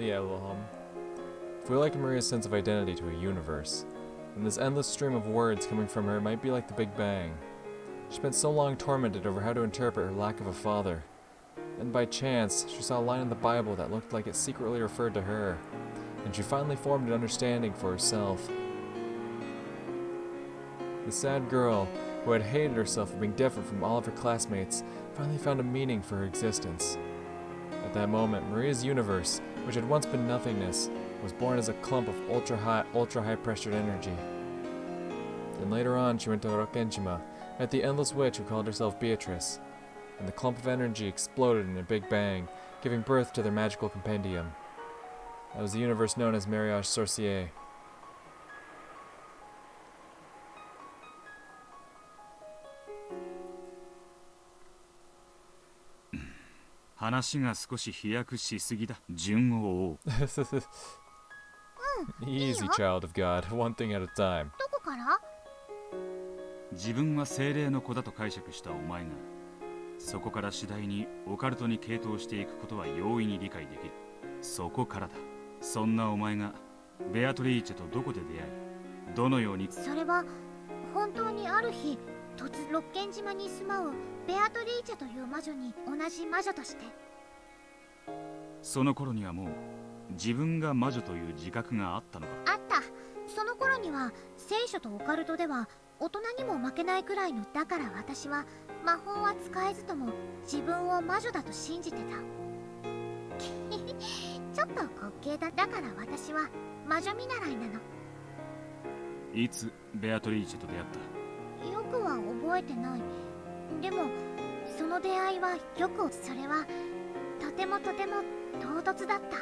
yeah, if we like Maria's sense of identity to a universe, then this endless stream of words coming from her might be like the Big Bang. She spent so long tormented over how to interpret her lack of a father. And by chance, she saw a line in the Bible that looked like it secretly referred to her, and she finally formed an understanding for herself. The sad girl, who had hated herself for being different from all of her classmates, finally found a meaning for her existence. At that moment, Maria's universe, which had once been nothingness, was born as a clump of ultra-high pressured energy. Then later on, she went to Rokkenshima, met the endless witch who called herself Beatrice, and the clump of energy exploded in a big bang, giving birth to their magical compendium. That was the universe known as Mariage Sorcier. Easy, child of God. One thing at a time. どこから？自分は精霊の子だと解釈したお前が、そこから次第にオカルトに傾倒していくことは容易に理解できる。そこからだ。そんなお前がベアトリーチェとどこで出会い、どのように。それは本当にある日、六軒島に住まうベアトリーチェという魔女に同じ魔女として。その頃にはもう自分が魔女という自覚があったのか。あった。その頃には聖書とオカルトでは大人にも負けないくらいの。だから私は魔法は使えずとも自分を魔女だと信じてた。ちょっと滑稽だ。だから私は魔女見習いなの。いつベアトリーチェと出会った？よくは覚えてない。でもその出会いはよく、それはとても唐突だった。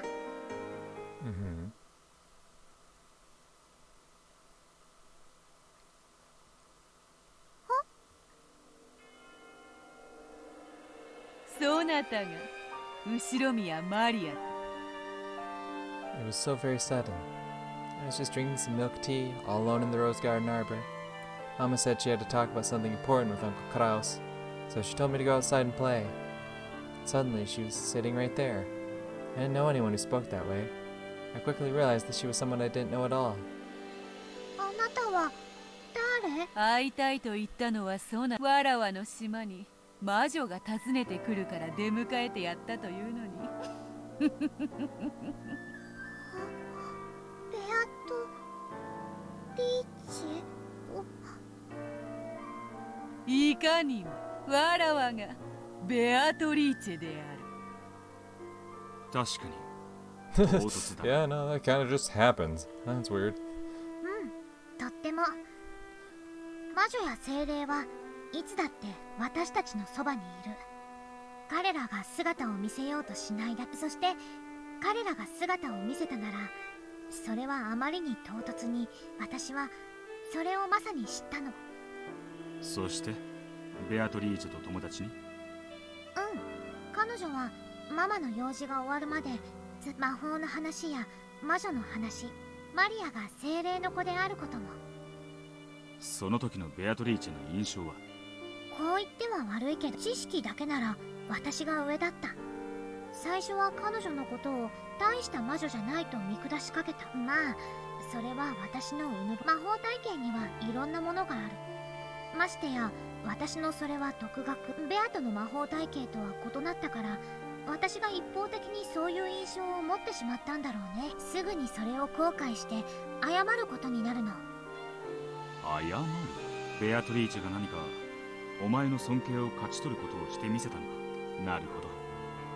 そなたが後ろ宮マリア。It was so very sudden. I was just drinking some milk tea, all alone in the Rose Garden Arbor. Mama said she had to talk about something important with Uncle Kraus, so she told me to go outside and play. Suddenly, she was sitting right there. I didn't know anyone who spoke that way. I quickly realized that she was someone I didn't know at all. あなたは誰？会いたいと言ったのはそうな。わらわの島に魔女が訪ねてくるから出迎えてやったというのに。ベアトリーチェ？いかにもわらわがベアトリーチェである。確かに。Yeah, no, that kind of just happens. That's weird. とっても。魔女や精霊はいつだって私たちのそばにいる。彼らが姿を見せようとしないだけ。そして彼らが姿を見せたなら、それはあまりに唐突に、私はそれをまさに知ったの。そしてベアトリーチェと友達に？彼女はママの用事が終わるまで魔法の話や魔女の話、マリアが精霊の子であることも。その時のベアトリーチェの印象は？こう言っては悪いけど、知識だけなら私が上だった。最初は彼女のことを大した魔女じゃないと見下しかけた。まあそれは私の魔法体験にはいろんなものがある。ましてや私のそれは独学。ベアトの魔法体系とは異なったから、私が一方的にそういう印象を持ってしまったんだろうね。すぐにそれを後悔して謝ることになるの。謝る？ベアトリーチェが何かお前の尊敬を勝ち取ることをしてみせたのか。なるほど、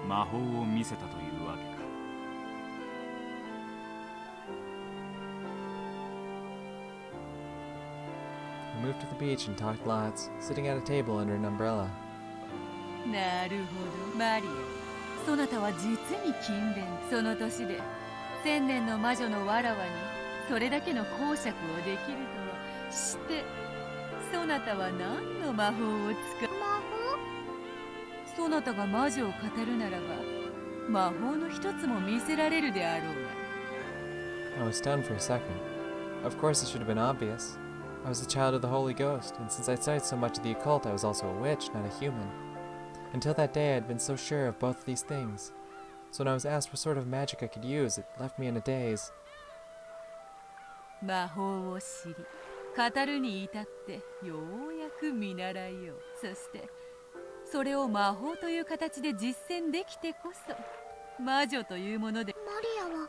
魔法を見せたというわけか。We moved to the beach and talked lots, sitting at a table under an umbrella. なるほど、マリア。そなたは実に勤勉。その年で千年の魔女のわらわにそれだけの講釈をできるとは。して、そなたは何の魔法を使う？魔法？そなたが魔女を語るならば、魔法の一つも見せられるであろうが。I was stunned for a second. Of course it should have been obvious. I was the child of the Holy Ghost, and since I studied so much of the occult, I was also a witch, not a human. Until that day, I had been so sure of both of these things. So when I was asked what sort of magic I could use, it left me in a daze. 魔法を知り語るに至ってようやく見習いよう。そしてそれを魔法という形で実践できてこそ魔女というもので。マリアはま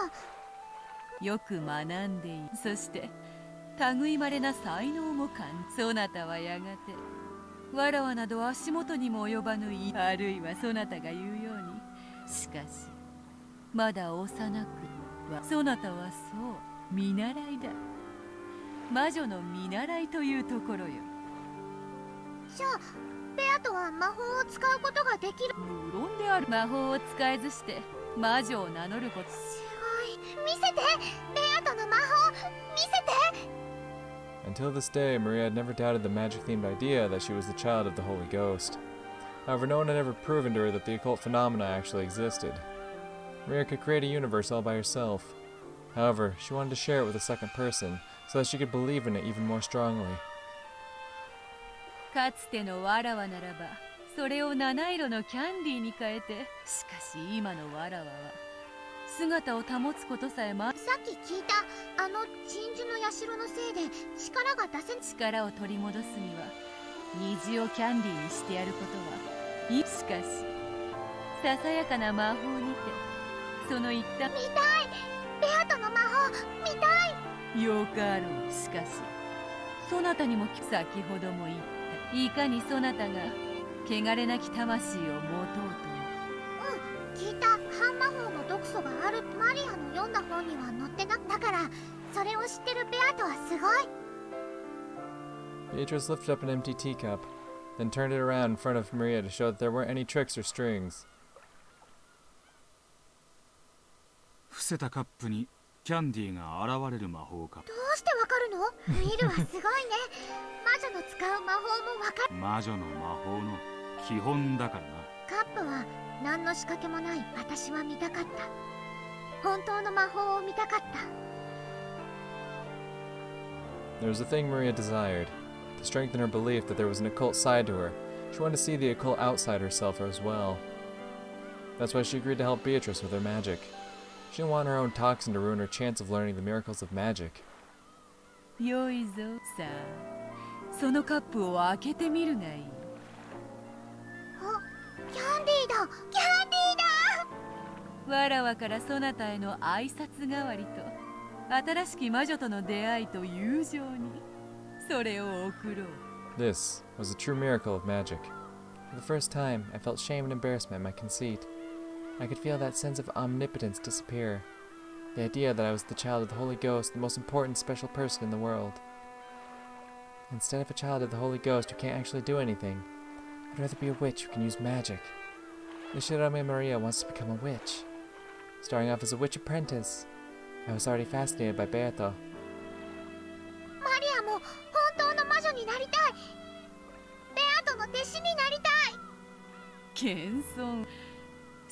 だ。よく学んでいる。そして類いまれな才能も感じ、そなたはやがてわらわなど足元にも及ばぬあるいはそなたが言うように、しかしまだ幼くはそなたはそう見習いだ。魔女の見習いというところよ。じゃあベアとは魔法を使うことができる。無論である。魔法を使えずして魔女を名乗ること。すごい。見せてベアとの魔法見せて。 Until this day, Maria had never doubted the magic-themed idea that she was the child of the Holy Ghost. However, no one had ever proven to her that the occult phenomena actually existed. Maria could create a universe all by herself. However, she wanted to share it with a second person, so that she could believe in it even more strongly. かつてのわらわならばそれを七色のキャンディーに変えて、しかし今のわらわは姿を保つことさえさっき聞いたあの鎮守の社のせいで力が出せ。力を取り戻すには虹をキャンディーにしてやることは。しかしささやかな魔法にてその一端。見たいベアとの魔法見たい。よかろう。しかしそなたにも先ほども言った、いかにそなたが汚れなき魂を持とうとも。聞いた。半魔法の毒素がある。マリアの読んだ本には載ってな。だからそれを知ってるベアとはすごい。 Beatrice lifted up an empty teacup, then turned it around in front of Maria to show that there weren't any tricks or strings. 伏せたカップにキャンディーが現れる魔法か。どうしてわかるの？見るはすごいね。魔女の使う魔法もわかる。魔女の魔法の基本だからな。カップは何の仕掛けもない。私は見たかった。本当の魔法を見たかった。 There was a thing Maria desired, to strengthen her belief that there was an occult side to her. She wanted to see the occult outside herself as well. That's why she agreed to help Beatrice with her magic. She didn't want her own toxin to ruin her chance of learning the miracles of magic. よいぞ。さあそのカップを開けてみるがいい。あ、キャンディーだ。キャンディーだ。わらわからそなたへの挨拶代わりと新しき魔女との出会いと友情にそれを贈ろう。 This was a true miracle of magic. For the first time, I felt shame and embarrassment at my conceit. I could feel that sense of omnipotence disappear. The idea that I was the child of the Holy Ghost, the most important special person in the world. Instead of a child of the Holy Ghost who can't actually do anything, I'd rather be a witch who can use magic. Nishirame Maria wants to become a witch. Starting off as a witch apprentice, I was already fascinated by Beato. マリアも本当の魔女になりたい。ベアとの弟子になりたい。謙遜。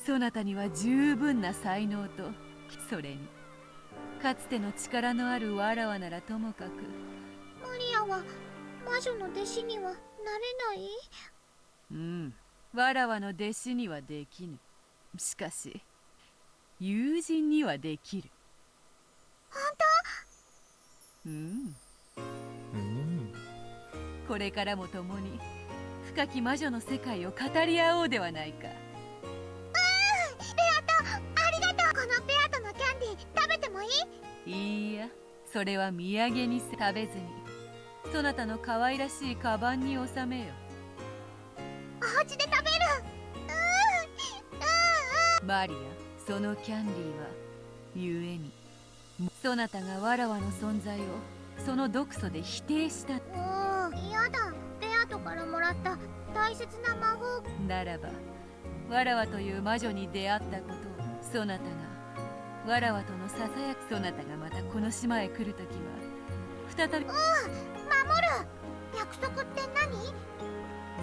そなたには十分な才能と、それにかつての力のあるわらわならともかく。マリアは魔女の弟子にはなれない？うん、わらわの弟子にはできぬ。しかし友人にはできる。本うん。 Mm. これからも共に深き魔女の世界を語り合おうではないか。ベアとありがとう。このベアとのキャンディー食べてもいい？いいや、それは土産に食べずにそなたの可愛らしいカバンに収めよ。お家で食べる。マリア、そのキャンディーはゆえにそなたがわらわの存在をその毒素で否定した。もう嫌だ。ベアとからもらった大切な魔法。ならばわらわという魔女に出会ったことをそなたがわらわとのささやく。そなたがまたこの島へ来るときは再び。守る。約束って何？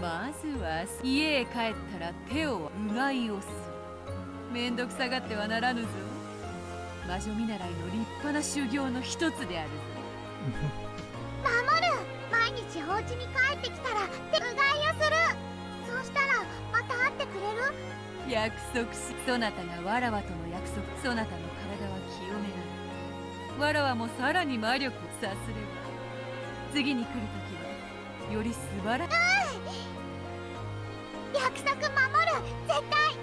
まずは家へ帰ったら手をうがいをする。めんどくさがってはならぬぞ。魔女見習いの立派な修行の一つであるぞ。守る。毎日お家に帰ってきたら手うがいをする。そうしたらまた会ってくれる？約束し、そなたがわらわとの約束、そなたの体は清められ、わらわもさらに魔力をさすれば、次に来るときはより素晴らし約束守る。絶対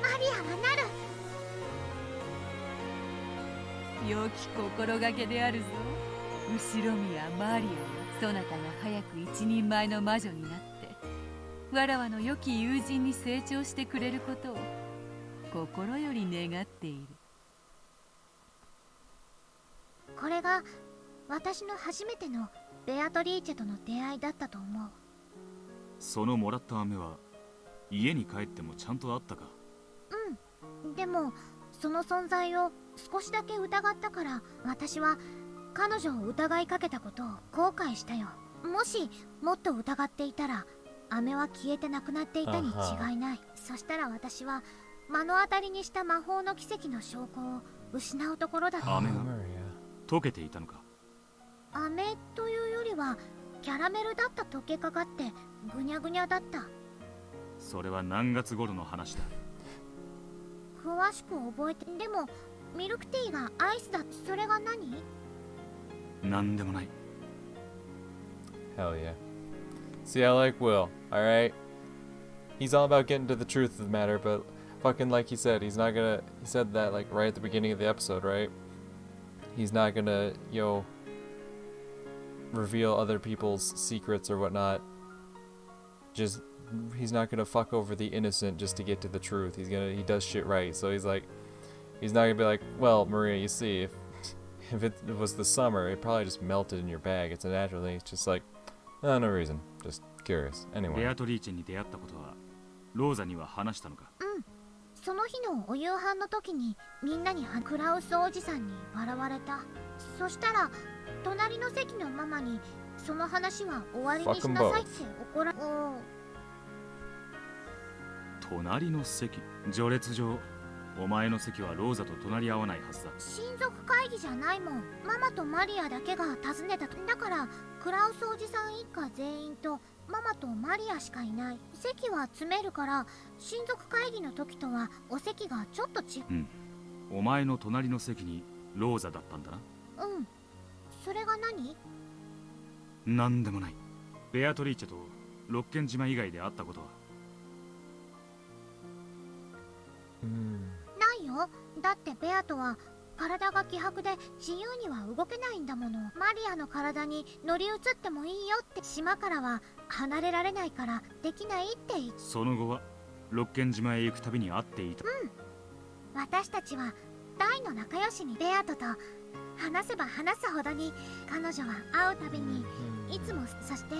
マリアはなる。い良き心がけであるぞ。後ろ宮マリアよ、そなたが早く一人前の魔女になってわらわの良き友人に成長してくれることを心より願っている。これが私の初めてのベアトリーチェとの出会いだったと思う。そのもらった飴は家に帰ってもちゃんとあったか？でもその存在を少しだけ疑ったから、私は彼女を疑いかけたことを後悔したよ。もしもっと疑っていたら飴は消えてなくなっていたに違いない。そしたら私は目の当たりにした魔法の奇跡の証拠を失うところだった。飴が溶けていたのか？飴というよりはキャラメルだった。溶けかかってぐにゃぐにゃだった。それは何月頃の話だ？詳しく覚えて。でもミルクティーがアイスだ。それが何？なんでもない。 Hell yeah. See, I like Will, alright? He's all about getting to the truth of the matter, but fucking like he said, he's not gonna... He said that like right at the beginning of the episode, right? He's not gonna, reveal other people's secrets or whatnot. Just... He's not gonna fuck over the innocent just to get to the truth. He does shit right. So he's like... He's not gonna be like, well, Maria, you see, if it was the summer, it probably just melted in your bag. It's a natural thing. It's just like... no reason. Just curious. Anyway. ベアトリーチェに出会ったことはローザには話したのか？その日のお夕飯の時にみんなにクラウスおじさんに笑われた。そしたら隣の席のママにその話は終わりにしなさいって怒ら。隣の席？序列上お前の席はローザと隣り合わないはずだ。親族会議じゃないもん。ママとマリアだけが訪ねた。だからクラウスおじさん一家全員とママとマリアしかいない。席は詰めるから親族会議の時とはお席がちょっとお前の隣の席にローザだったんだな。それが何？なんでもない。ベアトリーチェと六軒島以外で会ったことは？ないよ。だってベアとは体が希薄で自由には動けないんだもの。マリアの体に乗り移ってもいいよって。島からは離れられないからできないって言って。その後は六軒島へ行くたびに会っていた。私たちは大の仲良しに。ベアトと話せば話すほどに彼女は会うたびにいつも。そして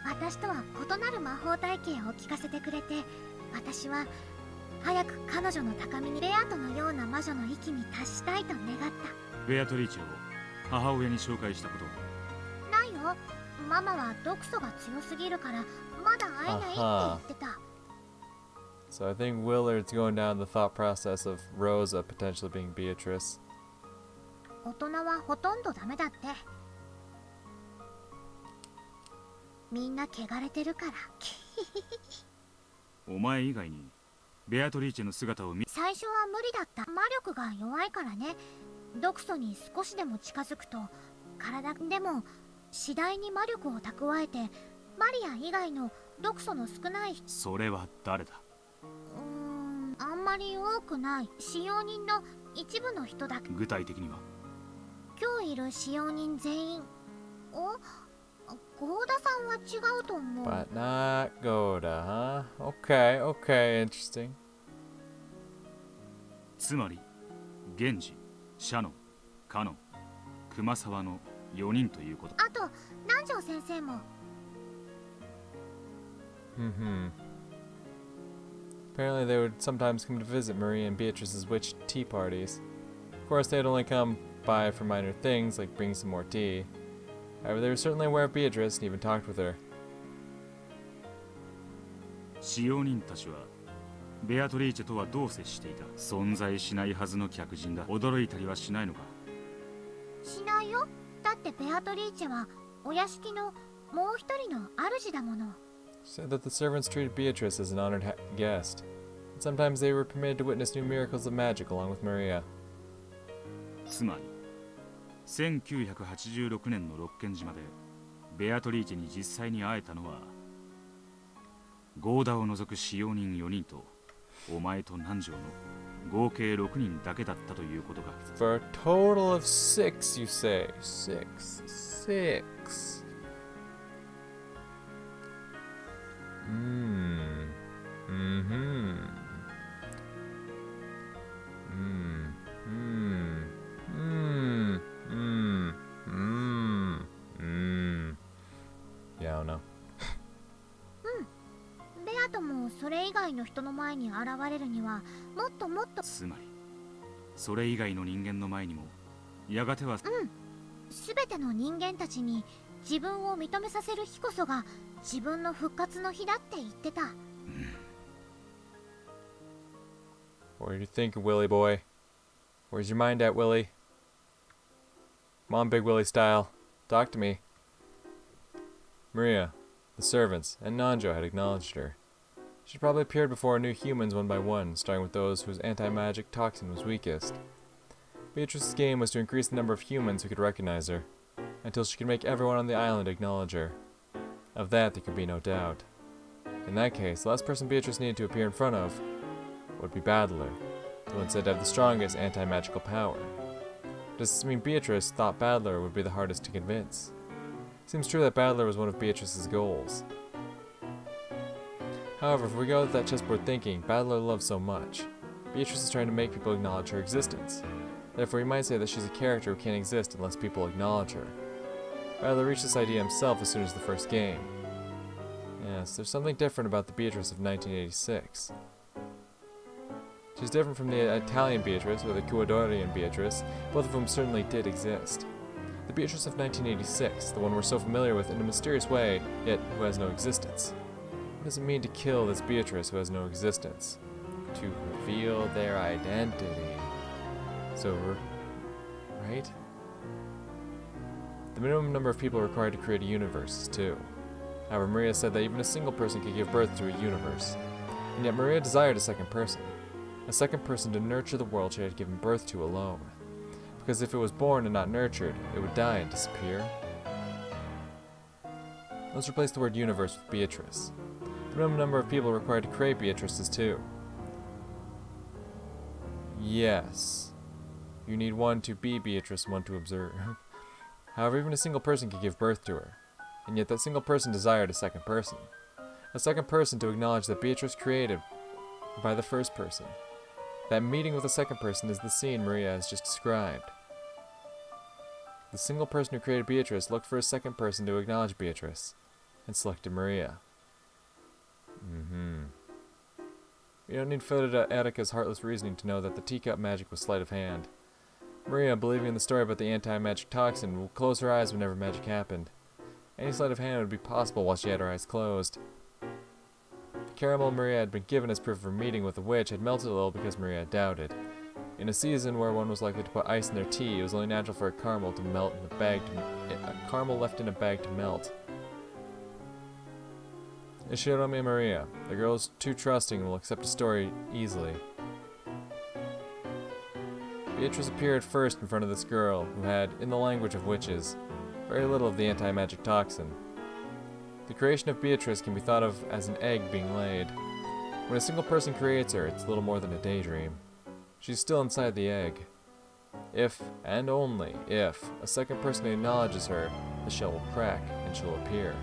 私とは異なる魔法体系を聞かせてくれて、私は早く彼女の高みにベアトのような魔女の域に達したいと願った。ベアトリーチェを母親に紹介したことは？ないよ。ママは毒素が強すぎるからまだ会えないって言ってた。So I think Willard's going down the thought process of Rosa potentially being Beatrice. 大人はほとんどダメだって。みんな汚れてるから。お前以外にベアトリーチェの姿を最初は無理だった。魔力が弱いからね。毒素に少しでも近づくと体でも次第に魔力を蓄えてマリア以外の毒素の少ない。それは誰だ？あんまり多くない使用人の一部の人だけ。具体的には？今日いる使用人全員。ゴーダさんは違うと思う。 But not Goda, huh? Okay, interesting. つまり源氏、シャノン、カノン、熊沢の4人ということ。あと南條先生も。Apparently they would sometimes come to visit Marie and Beatrice's witch tea parties. Of course, they'd only come by for minor things like bringing some more tea. However, they were certainly aware of Beatrice and even talked with her. 使用人たちはベアトリーチェとはどう接していた？存在しないはずの客人だ。驚いたりはしないのか？しないよ。だってベアトリーチェはお屋敷のもう一人の主だもの。She said that the servants treated Beatrice as an honored guest. And sometimes they were permitted to witness new miracles of magic along with Maria. つまり1986年のロッケン島でベアトリーチェに実際に会えたのはゴーダを除く使用人4人とお前と南條の合計6人だけだったということか。 For a total of 6, you say. Six. Yeah, I don't know. ベアトもそれ以外の人の前に現れるにはもっともっとつまりそれ以外の人間の前にもやがては全ての人間たちに自分を認めさせる日こそが自分の復活の日だって言ってた。What are you thinking, Willie boy? Where's your mind at, Willie? Come on, Big Willie style. Talk to me. Maria, the servants, and Nanjo had acknowledged her. She probably appeared before new humans one by one, starting with those whose anti-magic toxin was weakest. Beatrice's game was to increase the number of humans who could recognize her, until she could make everyone on the island acknowledge her. Of that there could be no doubt. In that case, the last person Beatrice needed to appear in front of would be Battler, the one said to have the strongest anti-magical power. Does this mean Beatrice thought Battler would be the hardest to convince? Seems true that Battler was one of Beatrice's goals. However, if we go with that chessboard thinking, Battler loves so much. Beatrice is trying to make people acknowledge her existence. Therefore, you might say that she's a character who can't exist unless people acknowledge her. Battler reached this idea himself as soon as the first game. Yes, there's something different about the Beatrice of 1986. She's different from the Italian Beatrice or the Ecuadorian Beatrice, both of whom certainly did exist. The Beatrice of 1986, the one we're so familiar with in a mysterious way, yet who has no existence. What does it mean to kill this Beatrice who has no existence? To reveal their identity. So, right? The minimum number of people required to create a universe is 2. However, Maria said that even a single person could give birth to a universe. And yet Maria desired a second person. A second person to nurture the world she had given birth to alone. Because if it was born and not nurtured, it would die and disappear. Let's replace the word universe with Beatrice. The minimum number of people required to create Beatrice is 2. Yes. You need 1 to be Beatrice and 1 to observe. However, even a single person could give birth to her. And yet that single person desired a second person. A second person to acknowledge that Beatrice created by the first person. That meeting with the second person is the scene Maria has just described. The single person who created Beatrice looked for a second person to acknowledge Beatrice, and selected Maria. We don't need further to Attica's heartless reasoning to know that the teacup magic was sleight of hand. Maria, believing in the story about the anti-magic toxin, will close her eyes whenever magic happened. Any sleight of hand would be possible while she had her eyes closed. The caramel Maria had been given as proof of her meeting with the witch had melted a little because Maria had doubted. In a season where one was likely to put ice in their tea, it was only natural for a caramel to melt in a bag a caramel left in a bag to melt. Ishirome Maria. The girl is too trusting and will accept a story easily. Beatrice appeared first in front of this girl, who had, in the language of witches, very little of the anti-magic toxin. The creation of Beatrice can be thought of as an egg being laid. When a single person creates her, it's little more than a daydream. She's still inside the egg. If, and only if, a second person acknowledges her, the shell will crack, and she'll appear.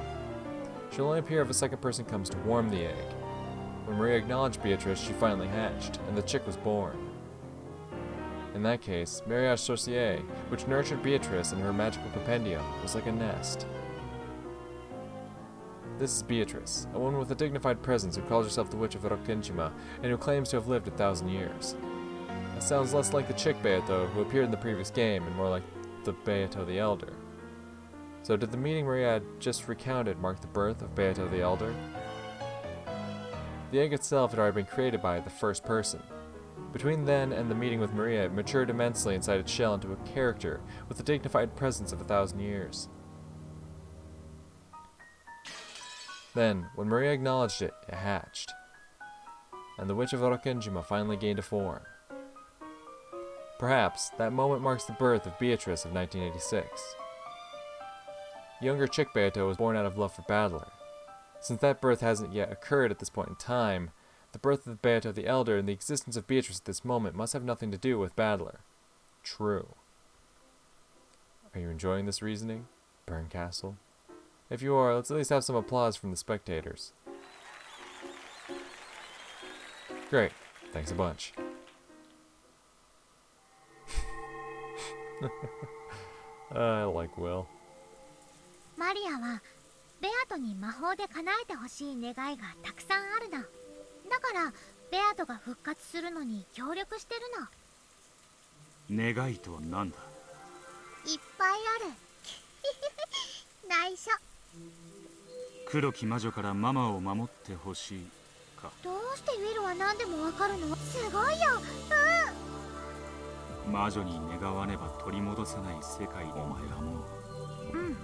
She'll only appear if a second person comes to warm the egg. When Maria acknowledged Beatrice, she finally hatched, and the chick was born. In that case, Mariage Sorcier, which nurtured Beatrice in her magical compendium, was like a nest. This is Beatrice, a woman with a dignified presence who calls herself the Witch of Rokenshima, and who claims to have lived 1,000 years. That sounds less like the chick Beato who appeared in the previous game, and more like the Beato the Elder. So did the meeting Maria had just recounted mark the birth of Beato the Elder? The egg itself had already been created by the first person. Between then and the meeting with Maria, it matured immensely inside its shell into a character with the dignified presence of 1,000 years. Then, when Maria acknowledged it, it hatched. and the Witch of Orokenjima finally gained a form. Perhaps that moment marks the birth of Beatrice of 1986. Younger chick Beato was born out of love for Battler. Since that birth hasn't yet occurred at this point in time, the birth of Beato the Elder and the existence of Beatrice at this moment must have nothing to do with Battler. True. Are you enjoying this reasoning, Burncastle? If you are, let's at least have some applause from the spectators. Great. Thanks a bunch. I like Will. マリアはベアトに魔法で叶えてほしい願いがたくさんあるの。だからベアトが復活するのに協力してるの。願いとは何だ？いっぱいある。内緒。黒き魔女からママを守ってほしいか。どうしてウィルは何でもわかるの？すごいよ。魔女に願わねば取り戻せない世界で。お前はもう。うん。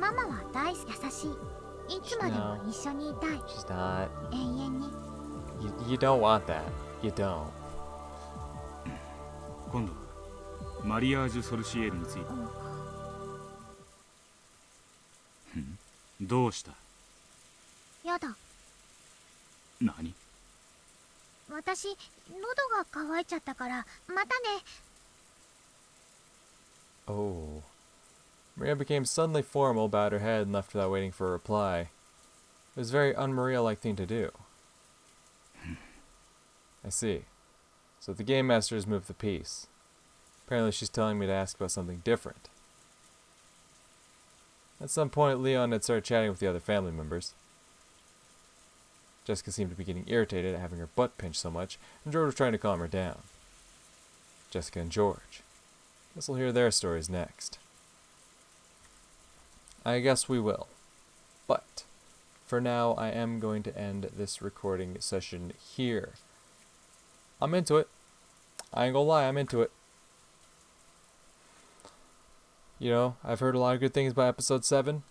ママは大好き、優しい。いつまでも一緒にいたい。She's not. 永遠に。You don't want that. You don't. 今度はマリアージュ・ソルシエルについて。どうした？やだ。何？私、喉が渇いちゃったから、またね。Oh. Maria became suddenly formal, bowed her head, and left without waiting for a reply. It was a very un-Maria-like thing to do. I see. So the game master has moved the piece. Apparently she's telling me to ask about something different. At some point, Leon had started chatting with the other family members. Jessica seemed to be getting irritated at having her butt pinched so much, and George was trying to calm her down. Jessica and George. Guess we'll hear their stories next. I guess we will. But, for now, I am going to end this recording session here. I'm into it. I ain't gonna lie, I'm into it. You know, I've heard a lot of good things about episode 7.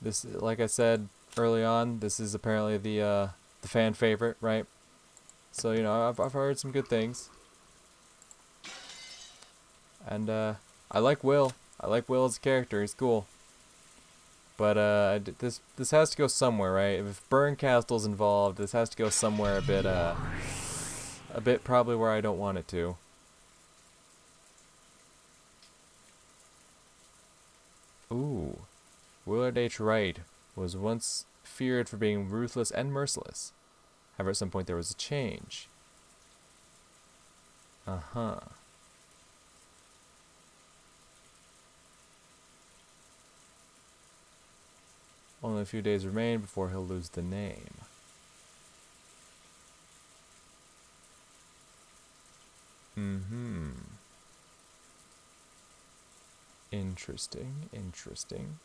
This, like I said early on, this is apparently the fan favorite, right? So, you know, I've heard some good things. And, I like Will. I like Will as a character, he's cool. But, this has to go somewhere, right? If Burncastle's involved, this has to go somewhere a bit probably where I don't want it to. Ooh. Willard H. Wright was once feared for being ruthless and merciless. However, at some point there was a change. Uh-huh. Only a few days remain before he'll lose the name. Mm-hmm. Interesting, interesting.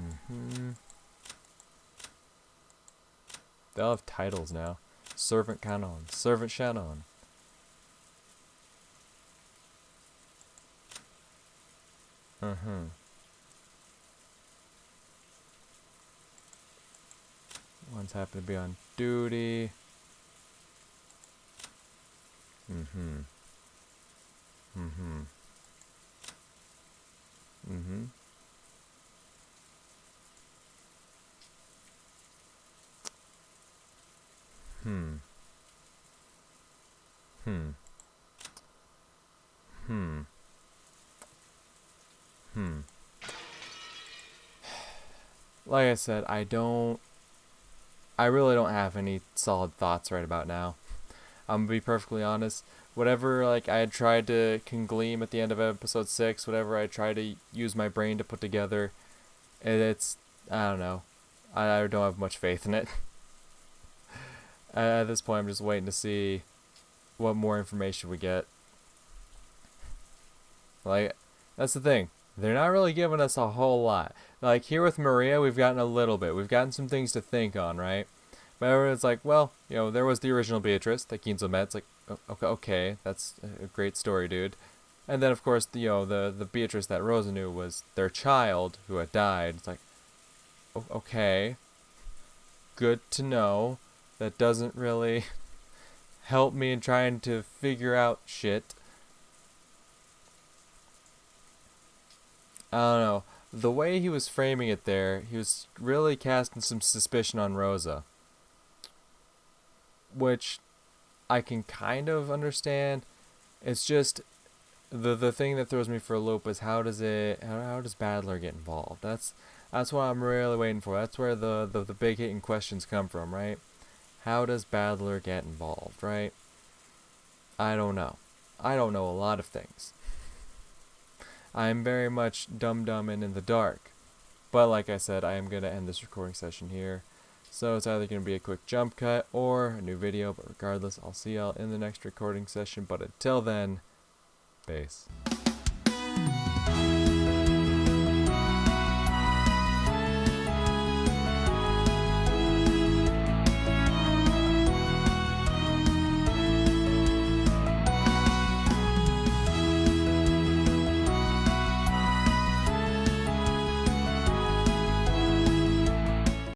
Mm-hmm. They'll have titles now. Servant Canon, Servant Shannon. Mm-hmm. One's happen to be on duty. Mm-hmm. Mm-hmm. Mm-hmm. Hmm. Hmm. Hmm. Hmm. Like I said, I really don't have any solid thoughts right about now. I'm gonna be perfectly honest. Whatever, like, I had tried to glean at the end of episode 6, whatever I tried to use my brain to put together, it's, I don't know. I don't have much faith in it. At this point, I'm just waiting to see what more information we get. Like, that's the thing. They're not really giving us a whole lot. Like, here with Maria, we've gotten a little bit. We've gotten some things to think on, right? But everyone's like, well, you know, there was the original Beatrice that Kinzo met. It's like, okay, that's a great story, dude. And then, of course, the Beatrice that Rosa knew was their child who had died. It's like, Okay. Good to know. That doesn't really help me in trying to figure out shit. I don't know. The way he was framing it there, he was really casting some suspicion on Rosa. Which I can kind of understand. It's just the thing that throws me for a loop is how does Battler get involved? That's what I'm really waiting for. That's where the big hitting questions come from, right? How does Battler get involved, right? I don't know. I don't know a lot of things. I'm very much dumb and in the dark. But like I said, I am going to end this recording session here. So it's either going to be a quick jump cut or a new video. But regardless, I'll see y'all in the next recording session. But until then, peace.